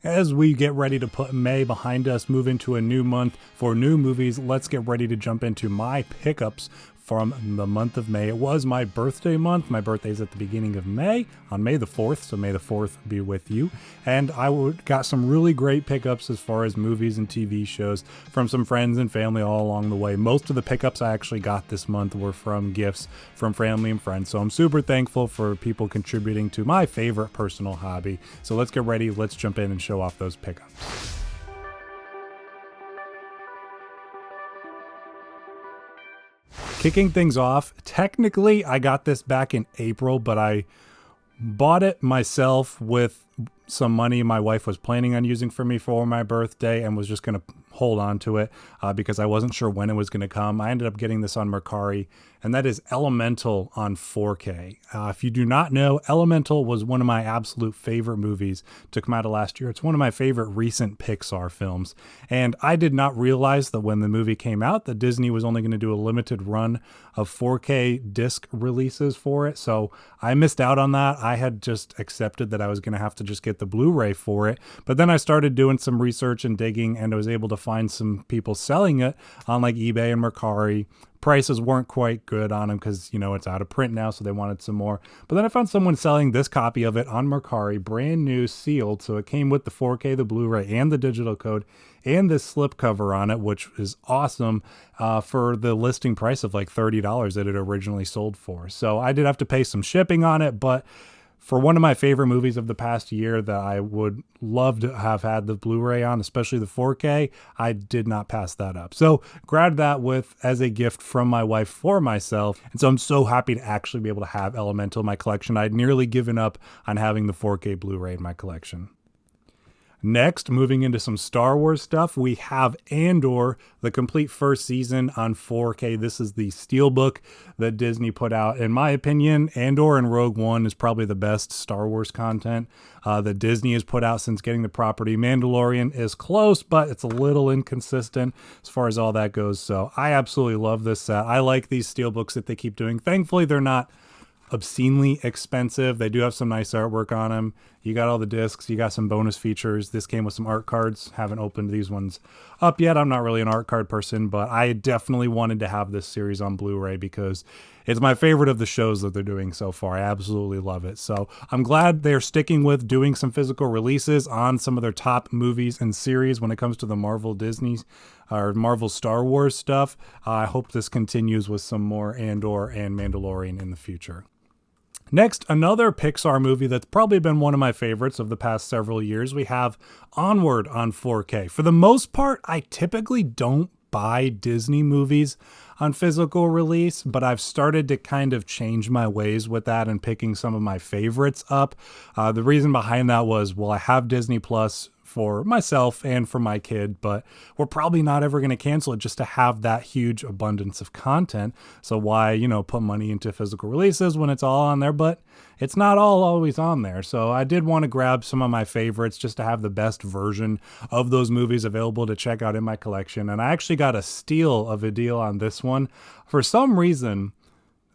As we get ready to put May behind us, move into a new month for new movies, let's get ready to jump into my pickups from the month of May. It was my birthday month. My birthday's at the beginning of May, on May the 4th, so May the 4th be with you. And got some really great pickups as far as movies and TV shows from some friends and family all along the way. Most of the pickups I actually got this month were from gifts from family and friends, so I'm super thankful for people contributing to my favorite personal hobby. So let's get ready, let's jump in and show off those pickups. Kicking things off, technically I got this back in April, but I bought it myself with some money my wife was planning on using for me for my birthday and was just going to hold on to it because I wasn't sure when it was going to come. I ended up getting this on Mercari, and that is Elemental on 4K. If you do not know, Elemental was one of my absolute favorite movies to come out of last year. It's one of my favorite recent Pixar films, and I did not realize that when the movie came out that Disney was only going to do a limited run of 4K disc releases for it, so I missed out on that. I had just accepted that I was going to have to just get the Blu-ray for it, but then I started doing some research and digging, and I was able to find some people selling it on like eBay and Mercari. Prices weren't quite good on them because, it's out of print now, so they wanted some more. But then I found someone selling this copy of it on Mercari, brand new, sealed, so it came with the 4K, the Blu-ray, and the digital code, and this slipcover on it, which is awesome for the listing price of like $30 that it originally sold for. So I did have to pay some shipping on it, but for one of my favorite movies of the past year that I would love to have had the Blu-ray on, especially the 4K, I did not pass that up. So grabbed that as a gift from my wife for myself. And so I'm so happy to actually be able to have Elemental in my collection. I'd nearly given up on having the 4K Blu-ray in my collection. Next, moving into some Star Wars stuff, we have Andor, the complete first season on 4K. This is the steelbook that Disney put out. In my opinion, Andor and Rogue One is probably the best Star Wars content that Disney has put out since getting the property. Mandalorian is close, but it's a little inconsistent as far as all that goes. So I absolutely love this set. I like these steelbooks that they keep doing. Thankfully, they're not obscenely expensive. They do have some nice artwork on them. You got all the discs, you got some bonus features. This came with some art cards. Haven't opened these ones up yet. I'm not really an art card person, but I definitely wanted to have this series on Blu-ray because it's my favorite of the shows that they're doing so far. I absolutely love it. So I'm glad they're sticking with doing some physical releases on some of their top movies and series when it comes to the Marvel Disney's or Marvel Star Wars stuff. I hope this continues with some more Andor and Mandalorian in the future. Next, another Pixar movie that's probably been one of my favorites of the past several years. We have Onward on 4K. For the most part, I typically don't buy Disney movies on physical release, but I've started to kind of change my ways with that and picking some of my favorites up. The reason behind that was, I have Disney Plus for myself and for my kid, but we're probably not ever going to cancel it just to have that huge abundance of content. So why, put money into physical releases when it's all on there, but it's not all always on there. So I did want to grab some of my favorites just to have the best version of those movies available to check out in my collection. And I actually got a steal of a deal on this one. For some reason,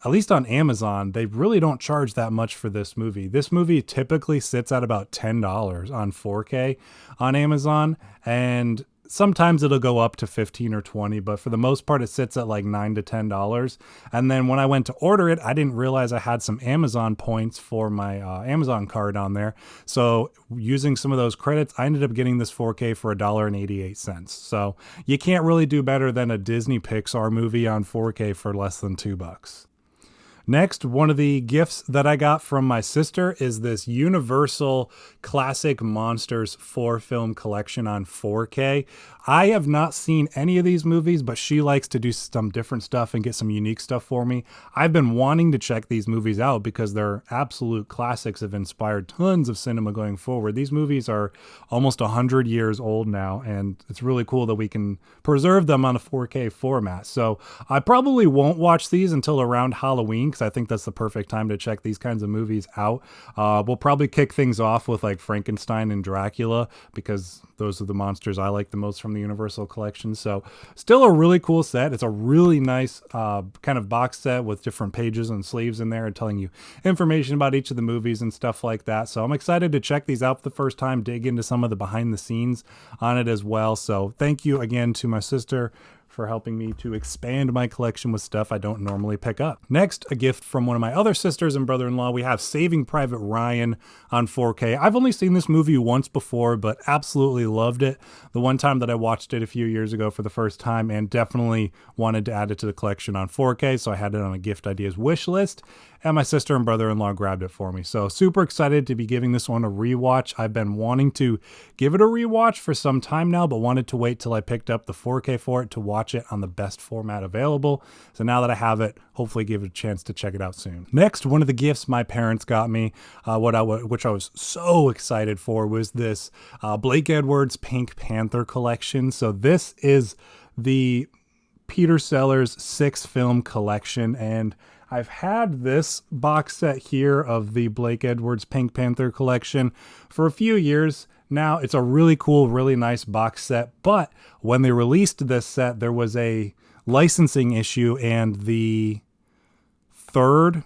at least on Amazon, they really don't charge that much for this movie. This movie typically sits at about $10 on 4K on Amazon, and sometimes it'll go up to 15 or 20, but for the most part, it sits at like $9 to $10. And then when I went to order it, I didn't realize I had some Amazon points for my Amazon card on there. So using some of those credits, I ended up getting this 4K for $1.88. So you can't really do better than a Disney Pixar movie on 4K for less than $2. Next, one of the gifts that I got from my sister is this Universal Classic Monsters 4-film collection on 4K. I have not seen any of these movies, but she likes to do some different stuff and get some unique stuff for me. I've been wanting to check these movies out because they're absolute classics, have inspired tons of cinema going forward. These movies are almost 100 years old now, and it's really cool that we can preserve them on a 4K format. So I probably won't watch these until around Halloween, because I think that's the perfect time to check these kinds of movies out. We'll probably kick things off with like Frankenstein and Dracula because those are the monsters I like the most from the Universal collection. So still a really cool set. It's a really nice kind of box set with different pages and sleeves in there and telling you information about each of the movies and stuff like that. So I'm excited to check these out for the first time, dig into some of the behind the scenes on it as well. So thank you again to my sister for helping me to expand my collection with stuff I don't normally pick up. Next, a gift from one of my other sisters and brother-in-law. We have Saving Private Ryan on 4K. I've only seen this movie once before, but absolutely loved it. The one time that I watched it a few years ago for the first time, and definitely wanted to add it to the collection on 4K, so I had it on a gift ideas wish list, and my sister and brother-in-law grabbed it for me. So super excited to be giving this one a rewatch. I've been wanting to give it a rewatch for some time now, but wanted to wait till I picked up the 4K for it to watch it on the best format available. So now that I have it, hopefully give it a chance to check it out soon. Next, one of the gifts my parents got me, which I was so excited for, was this Blake Edwards Pink Panther collection. So this is the Peter Sellers 6-film collection, and I've had this box set here of the Blake Edwards Pink Panther collection for a few years now. It's a really cool, really nice box set, but when they released this set, there was a licensing issue, and the third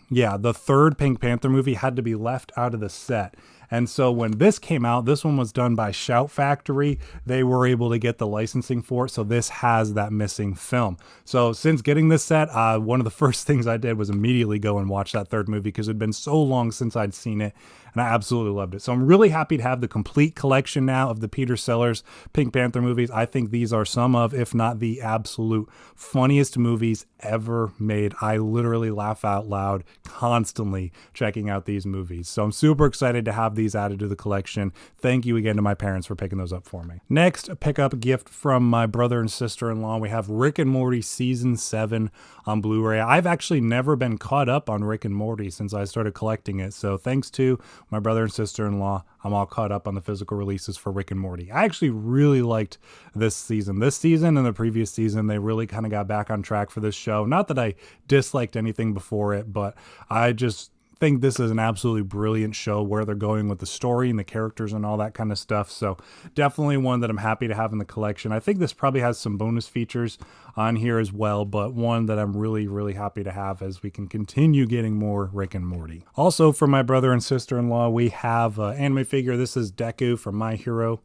Pink Panther movie had to be left out of the set. And so when this came out, this one was done by Shout Factory. They were able to get the licensing for it, so this has that missing film. So since getting this set, one of the first things I did was immediately go and watch that third movie because it had been so long since I'd seen it, and I absolutely loved it. So I'm really happy to have the complete collection now of the Peter Sellers Pink Panther movies. I think these are some of, if not the absolute funniest movies ever made. I literally laugh out loud constantly checking out these movies. So I'm super excited to have these added to the collection. Thank you again to my parents for picking those up for me. Next, a pickup gift from my brother and sister-in-law. We have Rick and Morty Season 7 on Blu-ray. I've actually never been caught up on Rick and Morty since I started collecting it. So thanks to my brother and sister-in-law, I'm all caught up on the physical releases for Rick and Morty. I actually really liked this season. This season and the previous season, they really kind of got back on track for this show. Not that I disliked anything before it, but I just think this is an absolutely brilliant show where they're going with the story and the characters and all that kind of stuff. So definitely one that I'm happy to have in the collection. I think this probably has some bonus features on here as well, but one that I'm really, really happy to have as we can continue getting more Rick and Morty. Also, for my brother and sister-in-law, we have an anime figure. This is Deku from My Hero.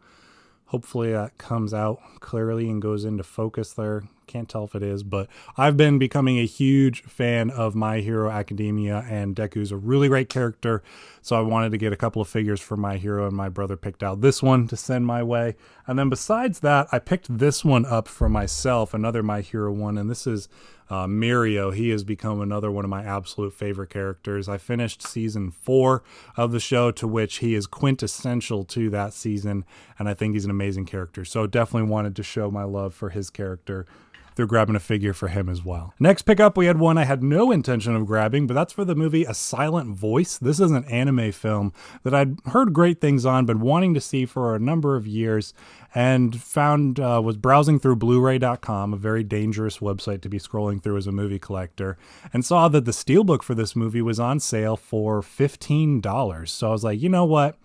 Hopefully that comes out clearly and goes into focus there. Can't tell if it is, but I've been becoming a huge fan of My Hero Academia, and Deku's a really great character, so I wanted to get a couple of figures for My Hero, and my brother picked out this one to send my way. And then besides that, I picked this one up for myself, another My Hero one, and this is Mirio. He has become another one of my absolute favorite characters. I finished season 4 of the show, to which he is quintessential to that season, and I think he's an amazing character. So definitely wanted to show my love for his character through grabbing a figure for him as well. Next pickup, we had one I had no intention of grabbing, but that's for the movie A Silent Voice. This is an anime film that I'd heard great things on, been wanting to see for a number of years, and found, was browsing through Blu-ray.com, a very dangerous website to be scrolling through as a movie collector, and saw that the steelbook for this movie was on sale for $15. So I was like, you know what?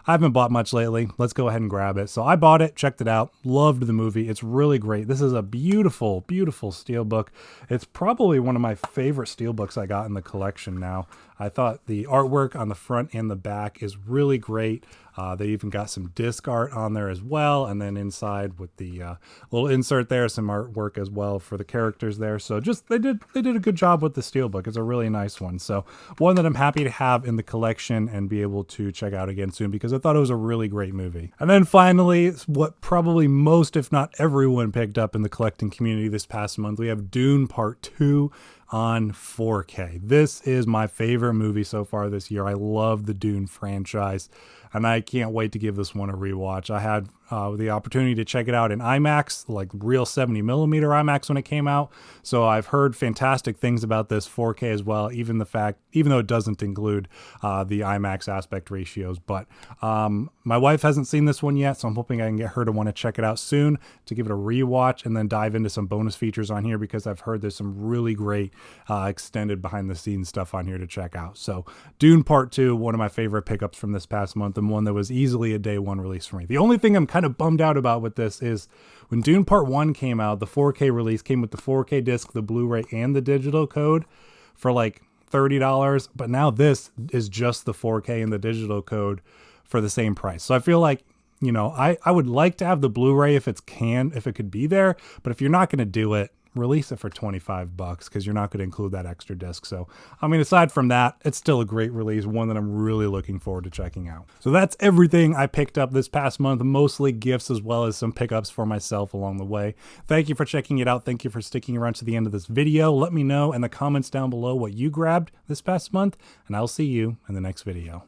I haven't bought much lately. Let's go ahead and grab it. So I bought it, checked it out, loved the movie. It's really great. This is a beautiful, beautiful steelbook. It's probably one of my favorite steelbooks I got in the collection now. I thought the artwork on the front and the back is really great. They even got some disc art on there as well, and then inside with the little insert there, some artwork as well for the characters there. So just they did a good job with the steelbook. It's a really nice one. So one that I'm happy to have in the collection and be able to check out again soon, because I thought it was a really great movie. And then finally, what probably most, if not everyone, picked up in the collecting community this past month, we have Dune Part 2 on 4K. This is my favorite movie so far this year. I love the Dune franchise, and I can't wait to give this one a rewatch. I had the opportunity to check it out in IMAX, like real 70 millimeter IMAX when it came out. So I've heard fantastic things about this 4K as well, even though it doesn't include the IMAX aspect ratios. But my wife hasn't seen this one yet, so I'm hoping I can get her to want to check it out soon to give it a rewatch and then dive into some bonus features on here, because I've heard there's some really great extended behind the scenes stuff on here to check out. So Dune Part 2, one of my favorite pickups from this past month, and one that was easily a day one release for me. The only thing I'm kind of bummed out about with this is when Dune Part 1 came out, the 4K release came with the 4K disc, the Blu-ray, and the digital code for like $30, but now this is just the 4K and the digital code for the same price. So I feel like, you know, I would like to have the Blu-ray if it could be there, but if you're not going to do it, release it for $25 because you're not going to include that extra disc. So, I mean, aside from that, it's still a great release, one that I'm really looking forward to checking out. So that's everything I picked up this past month, mostly gifts as well as some pickups for myself along the way. Thank you for checking it out. Thank you for sticking around to the end of this video. Let me know in the comments down below what you grabbed this past month, and I'll see you in the next video.